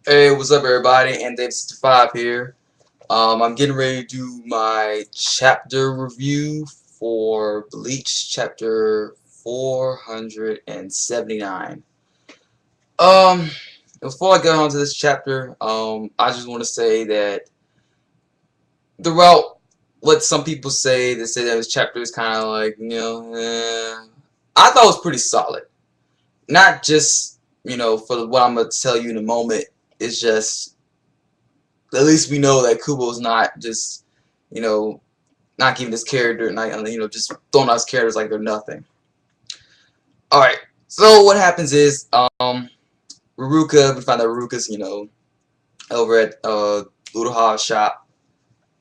Hey, what's up, everybody? And Dave65 here. I'm getting ready to do my chapter review for Bleach, chapter 479. Um, Before I get on to this chapter, I just want to say that throughout what some people say, they say that this chapter is kind of like, I thought it was pretty solid. Not just, for what I'm going to tell you in a moment. It's just at least we know that Kubo's not just, you know, not giving his character, not just throwing out his characters like they're nothing. All right. So what happens is, Ruruka. We find that Ruruka's, over at Uraha's shop.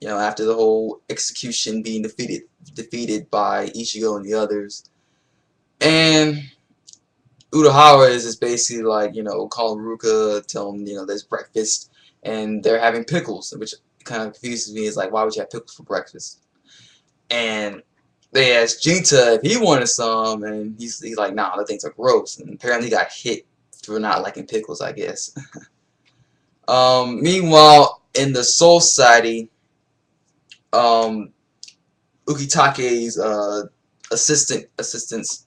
After the whole execution being defeated by Ichigo and the others, and Urahara is just basically like, calling Ruka, telling him, there's breakfast, and they're having pickles, which kind of confuses me. Is like, why would you have pickles for breakfast? And they asked Jinta if he wanted some, and he's like, nah, the things are gross. And apparently he got hit for not liking pickles, I guess. Meanwhile, in the Soul Society, um, Ukitake's assistants,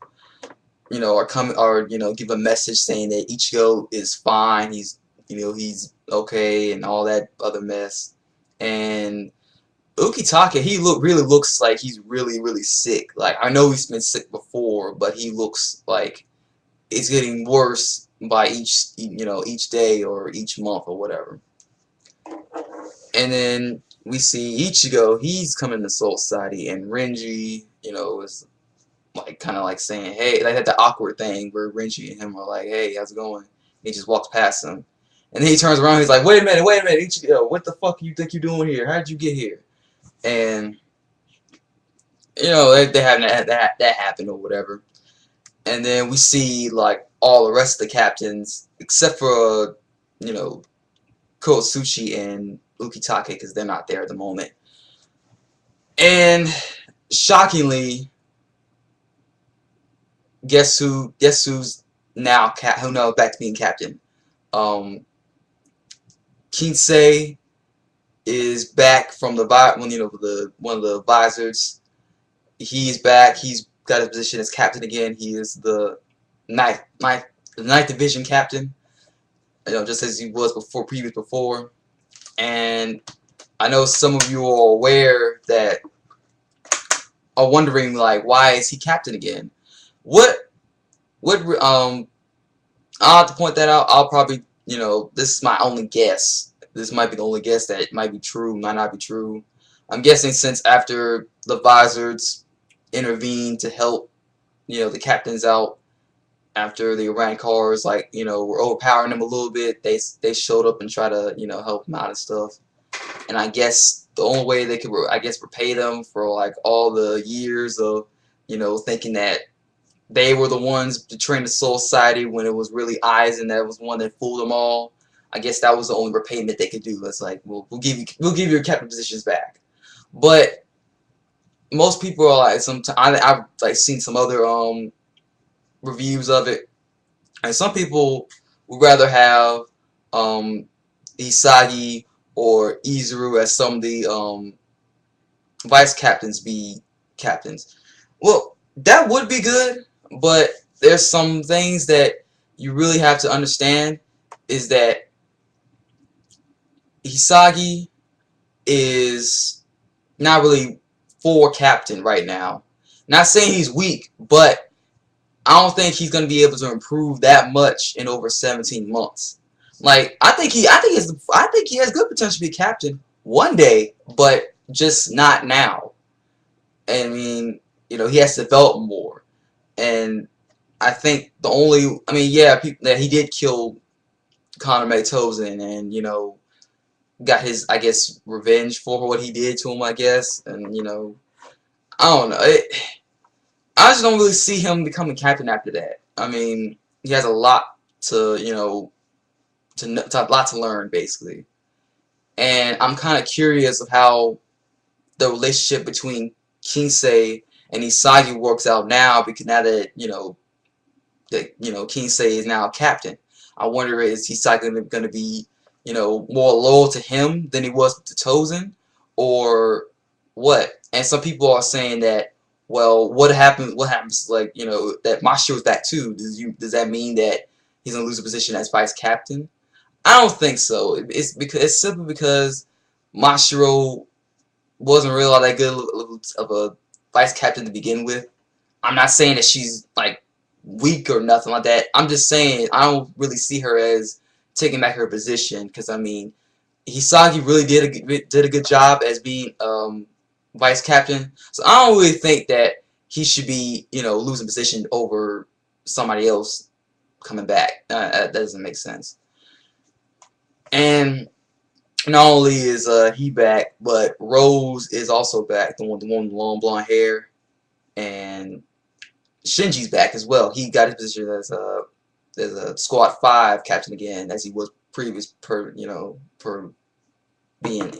give a message saying that Ichigo is fine, he's okay, and all that other mess. And Ukitake, he really looks like he's really sick. Like, I know he's been sick before, but he looks like it's getting worse by each day or each month or whatever. And then we see Ichigo, he's coming to Soul Society, and Renji, is like kind of like saying, hey, like that awkward thing where Renji and him are like, hey, how's it going? And he just walks past him. And then he turns around, he's like, wait a minute, Ichigo, what the fuck you think you're doing here? How did you get here? And they having that happen or whatever. And then we see like all the rest of the captains except for Kosuchi and Ukitake, because they're not there at the moment. And shockingly, guess who's now back to being captain? Um, Kinsei is back from one of the Vizards. He's back. He's got his position as captain again. He is the ninth division captain. Just as he was before. And I know some of you are aware that are wondering, like, why is he captain again? What I'll have to point that out. I'll probably, this is my only guess. This might be the only guess that might be true, might not be true. I'm guessing since after the Vizards intervened to help, the captains out after the Iran cars, like, were overpowering them a little bit, they showed up and try to, help them out and stuff. And I guess the only way they could, I guess, repay them for like all the years of, thinking that they were the ones betraying the Soul Society when it was really Aizen that was one that fooled them all. I guess that was the only repayment they could do. It's like, we'll give you your captain positions back. But most people are like, I've like seen some other reviews of it, and some people would rather have Isagi or Izuru as some of the vice captains be captains. Well, that would be good, but there's some things that you really have to understand is that Hisagi is not really for captain right now. Not saying he's weak, but I don't think he's going to be able to improve that much in over 17 months. Like, I think he has good potential to be captain one day, but just not now. I mean, he has to develop more. And I think yeah, that he did kill Connor Matozen, and got his, I guess, revenge for what he did to him, I guess. And I don't know. I just don't really see him becoming captain after that. I mean, he has a lot to a lot to learn, basically. And I'm kind of curious of how the relationship between Kinsei and Isagi works out now, because now that Kinsei is now captain. I wonder, is Hisagi going to be more loyal to him than he was to Tozen, or what? And some people are saying that, well, what happens? What happens? Like, that Mashiro's back too. Does that mean that he's gonna lose a position as vice captain? I don't think so. It's simply because Mashiro wasn't really all that good of a vice captain to begin with. I'm not saying that she's like weak or nothing like that. I'm just saying I don't really see her as taking back her position, because I mean, Hisagi really did a good job as being vice captain. So I don't really think that he should be losing position over somebody else coming back. That doesn't make sense. And not only is he back, but Rose is also back, the one with long blonde hair, and Shinji's back as well. He got his position as a Squad 5 captain again, as he was previous per being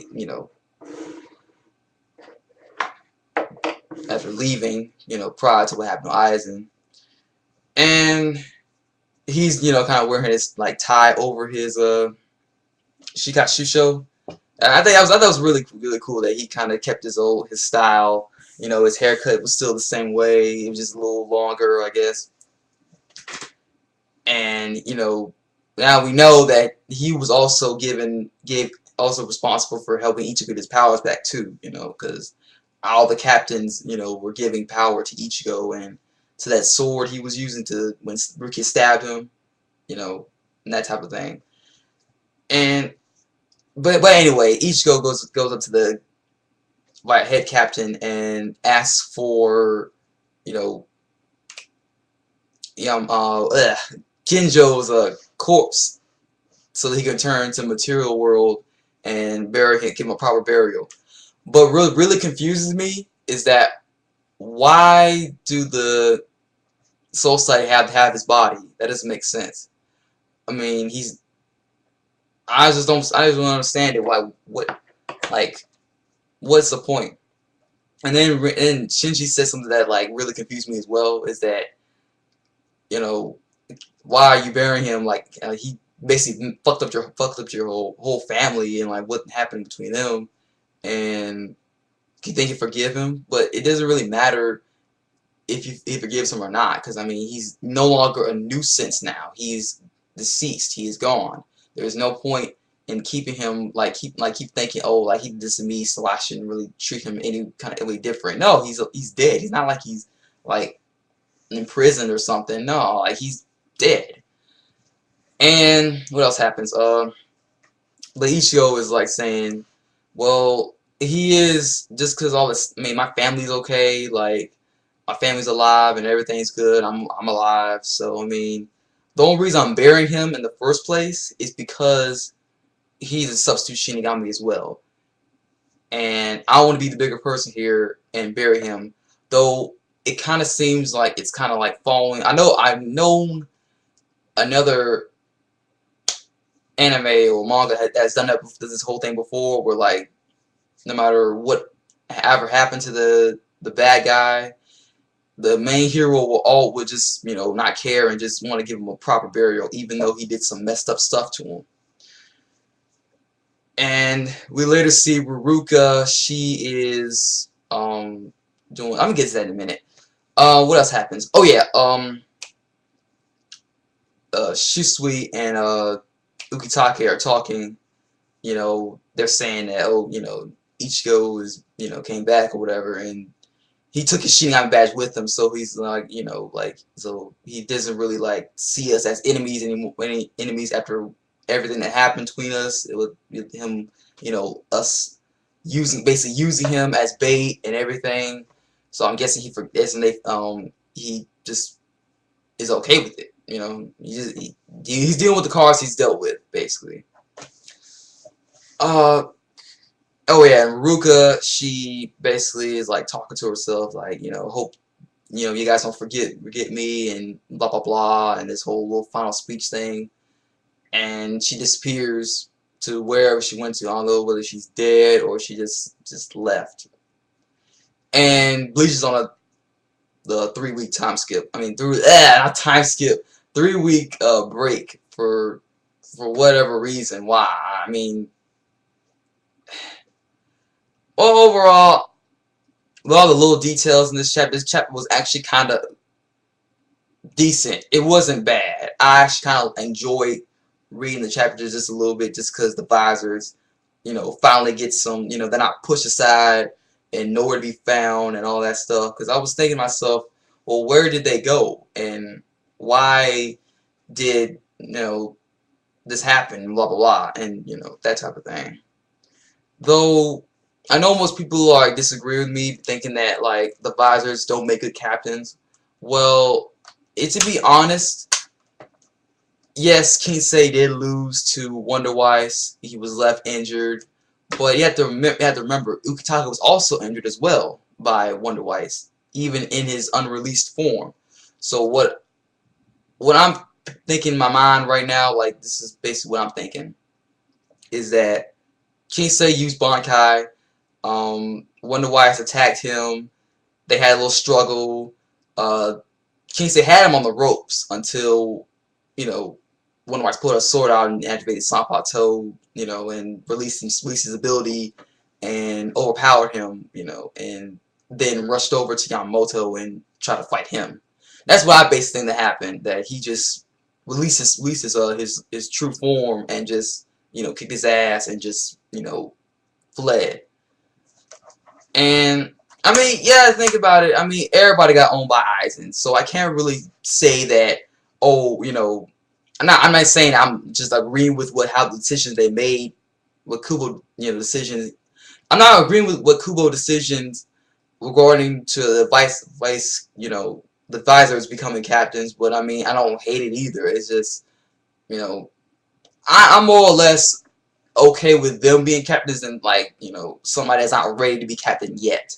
after leaving prior to what happened to Aizen. And he's kind of wearing his like tie over his Shikashusho. And I thought that was really cool that he kind of kept his style. His haircut was still the same way. It was just a little longer, I guess. And now we know that he was also also responsible for helping Ichigo get his powers back too. Because all the captains were giving power to Ichigo and to that sword he was using to when Rukia stabbed him. And that type of thing. And but anyway, Ichigo goes up to the head captain and asks for Kinjo's corpse so that he can return to material world and bury him, give him a proper burial. But what really confuses me is that why do the Soul Society have to have his body? That doesn't make sense. I mean, I just don't understand it. What's the point? And then Shinji said something that like really confused me as well. Is that why are you burying him? Like he basically fucked up your whole family, and like what happened between them. And you think you forgive him, but it doesn't really matter if he forgives him or not, because I mean he's no longer a nuisance now. He's deceased. He is gone. There's no point in keeping him keep thinking, oh, like he did this to me, so I shouldn't really treat him any kind of way different. No, he's dead. He's not like he's like in prison or something. No, like he's dead. And what else happens? But Ichigo is like saying, well, he is just because all this. I mean, my family's okay. Like my family's alive and everything's good. I'm alive. So I mean, the only reason I'm burying him in the first place is because he's a substitute Shinigami as well. And I want to be the bigger person here and bury him. Though it kind of seems like it's kind of like following. I know I've known another anime or manga has done this whole thing before, where like no matter what ever happened to the bad guy, the main hero would just not care and just want to give him a proper burial, even though he did some messed up stuff to him. And we later see Ruruka. She is doing. I'm gonna get to that in a minute. What else happens? Oh yeah. Shisui and Ukitake are talking. They're saying that Ichigo is came back or whatever, and he took his Shinigami badge with him, so he's like so he doesn't really like see us as enemies anymore. Any enemies after everything that happened between us. It was him, us basically using him as bait and everything. So I'm guessing he just is okay with it. He's dealing with the cards he's dealt with, basically. Oh yeah, and Ruka, she basically is like talking to herself, like, hope you guys don't forget me and blah blah blah, and this whole little final speech thing. And she disappears to wherever she went to. I don't know whether she's dead or she just left. And Bleach is on the 3-week time skip. I mean, not time skip. 3-week break for for whatever reason. Why? I mean, well, overall, with all the little details in this chapter was actually kind of decent. It wasn't bad. I actually kind of enjoyed reading the chapters just a little bit, just because the Vizards, finally get some, they're not pushed aside and nowhere to be found and all that stuff. Because I was thinking to myself, well, where did they go and why did this happen? Blah blah blah, and that type of thing. Though I know most people like disagree with me, thinking that like the Vizards don't make good captains. Well, to be honest, yes, Kinsey did lose to Wonder Wise. He was left injured, but you have to remember Ukitaka was also injured as well by Wonder Wise, even in his unreleased form. So what I'm thinking in my mind right now, like this is basically what I'm thinking, is that Kinsey used Bankai. Wonder Wise attacked him. They had a little struggle. Uh, Kinsey had him on the ropes until, Wonder Wise pulled a sword out and activated Sanpato, and released his ability and overpowered him, and then rushed over to Yamamoto and tried to fight him. That's what I basically think that happened. That he just releases his true form and just kicked his ass and just fled. And I mean, yeah, think about it. I mean, everybody got owned by Aizen, so I can't really say that. Oh, I'm not saying I'm just agreeing with how the decisions they made, what Kubo, decisions. I'm not agreeing with what Kubo decisions regarding to the the Vizards becoming captains. But I mean, I don't hate it either. It's just, I'm more or less okay with them being captains and like somebody that's not ready to be captain yet.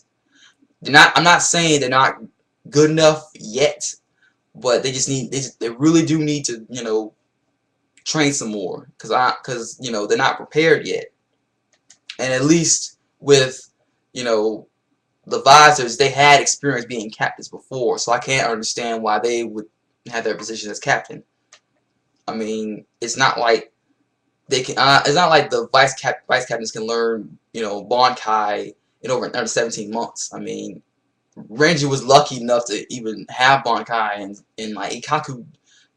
I'm not saying they're not good enough yet, but they really do need to train some more, because they're not prepared yet. And at least with the Vizards, they had experience being captains before, so I can't understand why they would have their position as captain. I mean, it's not like they can. It's not like the vice captains can learn Bankai in over under 17 months. I mean, Renji was lucky enough to even have Bankai, and like Ikaku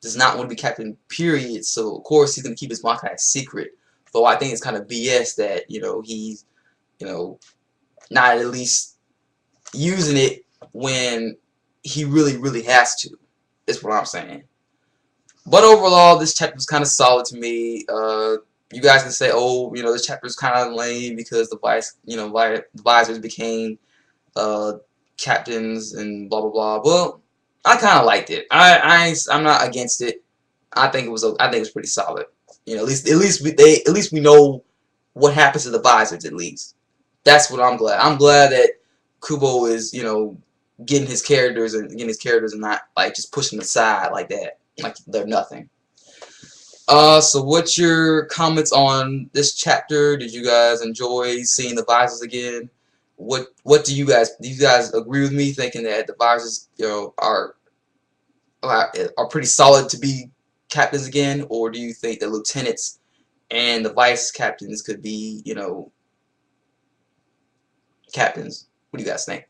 does not want to be captain, period. So of course he's gonna keep his Bankai a secret. Though I think it's kind of BS that he's not at least using it when he really has to. Is what I'm saying. But overall, this chapter was kind of solid to me. You guys can say, oh, this chapter is kind of lame because the Vizards became captains and blah blah blah. Well, I kind of liked it. I'm not against it. I think it was pretty solid. At least we know what happens to the Vizards. At least that's what I'm glad. I'm glad that Kubo is getting his characters and not like just pushing them aside like that, like they're nothing. So what's your comments on this chapter? Did you guys enjoy seeing the Vizards again? What do you guys agree with me thinking that the Vizards are pretty solid to be captains again, or do you think the lieutenants and the vice captains could be captains? What do you guys think?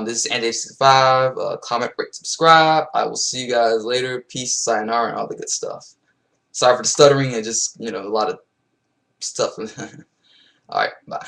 This is Andy65. Comment, rate, subscribe. I will see you guys later. Peace, sayonara, and all the good stuff. Sorry for the stuttering and just a lot of stuff. All right, bye.